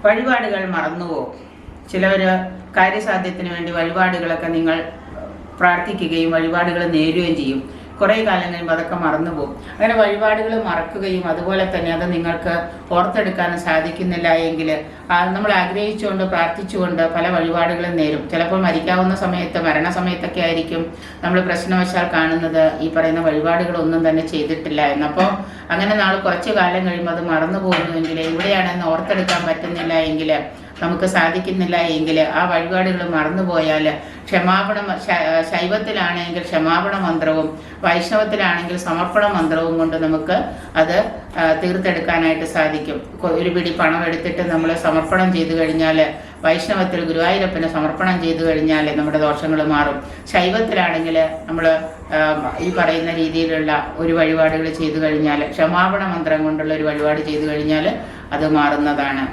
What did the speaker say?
വഴിപാടുകൾ മറന്നുപോകും. ചിലവർ കാര്യസാധ്യത്തിന് വേണ്ടി വഴിപാടുകളൊക്കെ നിങ്ങൾ പ്രാർത്ഥിക്കുകയും വഴിപാടുകൾ നേരുകയും ചെയ്യും. കുറേ കാലം കഴിയുമ്പോൾ അതൊക്കെ മറന്നുപോകും. അങ്ങനെ വഴിപാടുകൾ മറക്കുകയും അതുപോലെ തന്നെ അത് നിങ്ങൾക്ക് ഓർത്തെടുക്കാനും സാധിക്കുന്നില്ല എങ്കിൽ നമ്മൾ ആഗ്രഹിച്ചുകൊണ്ട് പ്രാർത്ഥിച്ചുകൊണ്ട് പല വഴിപാടുകളും നേരും. ചിലപ്പോൾ മരിക്കാവുന്ന സമയത്ത്, മരണസമയത്തൊക്കെ ആയിരിക്കും നമ്മൾ പ്രശ്നവശാൽ കാണുന്നത് ഈ പറയുന്ന വഴിപാടുകളൊന്നും തന്നെ ചെയ്തിട്ടില്ല എന്നപ്പോൾ അങ്ങനെ കുറച്ച് കാലം കഴിയുമ്പോൾ അത് മറന്നു പോകുന്നുവെങ്കിൽ, ഇവിടെയാണെന്ന് ഓർത്തെടുക്കാൻ പറ്റുന്നില്ല എങ്കിൽ, നമുക്ക് സാധിക്കുന്നില്ല എങ്കിൽ ആ വഴിപാടുകൾ മറന്നുപോയാൽ ക്ഷമാപണം, ശൈവത്തിലാണെങ്കിൽ ക്ഷമാപണ മന്ത്രവും വൈഷ്ണവത്തിലാണെങ്കിൽ സമർപ്പണ മന്ത്രവും കൊണ്ട് നമുക്ക് അത് തീർത്തെടുക്കാനായിട്ട് സാധിക്കും. ഒരു പിടി പണം എടുത്തിട്ട് നമ്മൾ സമർപ്പണം ചെയ്തു കഴിഞ്ഞാൽ, വൈഷ്ണവത്തിൽ ഗുരുവായൂരപ്പന് സമർപ്പണം ചെയ്തു കഴിഞ്ഞാൽ നമ്മുടെ ദോഷങ്ങൾ മാറും. ശൈവത്തിലാണെങ്കിൽ നമ്മൾ ഈ പറയുന്ന രീതിയിലുള്ള ഒരു വഴിപാടുകൾ ചെയ്തു കഴിഞ്ഞാൽ, ക്ഷമാപണ മന്ത്രം കൊണ്ടുള്ള ഒരു വഴിപാട് ചെയ്തു കഴിഞ്ഞാൽ അത് മാറുന്നതാണ്.